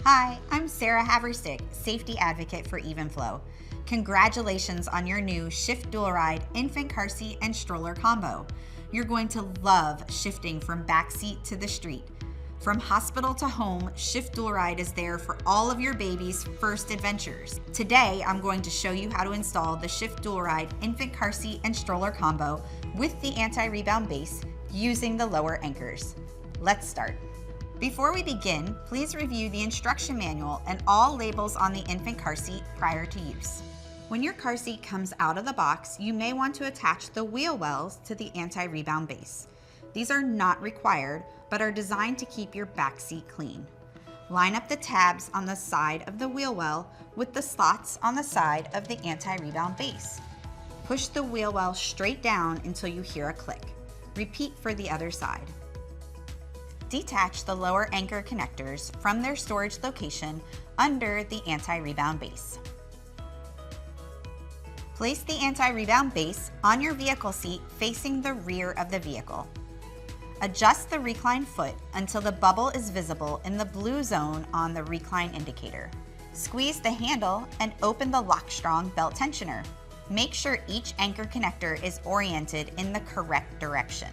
Hi, I'm Sarah Haverstick, safety advocate for Evenflo. Congratulations on your new Shyft DualRide infant car seat and stroller combo. You're going to love shifting from backseat to the street. From hospital to home, Shyft DualRide is there for all of your baby's first adventures. Today, I'm going to show you how to install the Shyft DualRide infant car seat and stroller combo with the anti-rebound base using the lower anchors. Let's start. Before we begin, please review the instruction manual and all labels on the infant car seat prior to use. When your car seat comes out of the box, you may want to attach the wheel wells to the anti-rebound base. These are not required, but are designed to keep your back seat clean. Line up the tabs on the side of the wheel well with the slots on the side of the anti-rebound base. Push the wheel well straight down until you hear a click. Repeat for the other side. Detach the lower anchor connectors from their storage location under the anti-rebound base. Place the anti-rebound base on your vehicle seat facing the rear of the vehicle. Adjust the recline foot until the bubble is visible in the blue zone on the recline indicator. Squeeze the handle and open the LATCH belt tensioner. Make sure each anchor connector is oriented in the correct direction.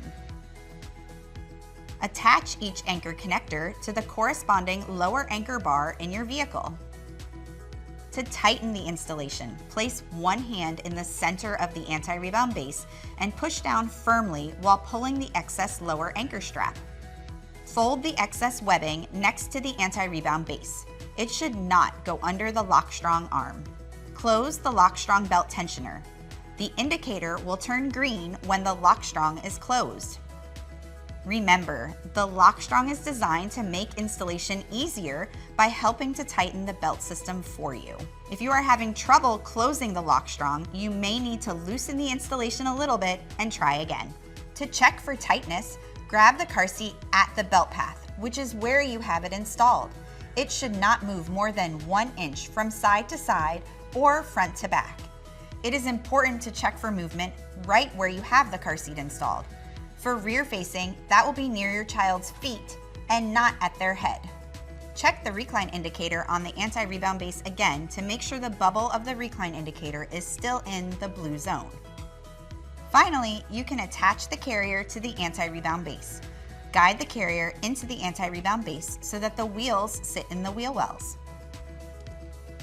Attach each anchor connector to the corresponding lower anchor bar in your vehicle. To tighten the installation, place one hand in the center of the anti-rebound base and push down firmly while pulling the excess lower anchor strap. Fold the excess webbing next to the anti-rebound base. It should not go under the LATCH arm. Close the LATCH belt tensioner. The indicator will turn green when the LATCH is closed. Remember, the LATCH is designed to make installation easier by helping to tighten the belt system for you. If you are having trouble closing the LATCH, you may need to loosen the installation a little bit and try again. To check for tightness, grab the car seat at the belt path, which is where you have it installed. It should not move more than 1 inch from side to side or front to back. It is important to check for movement right where you have the car seat installed. For rear facing, that will be near your child's feet and not at their head. Check the recline indicator on the anti-rebound base again to make sure the bubble of the recline indicator is still in the blue zone. Finally, you can attach the carrier to the anti-rebound base. Guide the carrier into the anti-rebound base so that the wheels sit in the wheel wells.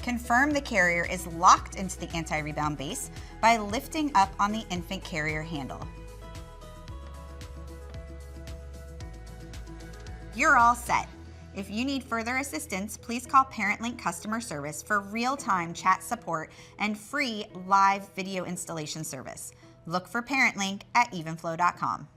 Confirm the carrier is locked into the anti-rebound base by lifting up on the infant carrier handle. You're all set. If you need further assistance, please call ParentLink customer service for real-time chat support and free live video installation service. Look for ParentLink at evenflo.com.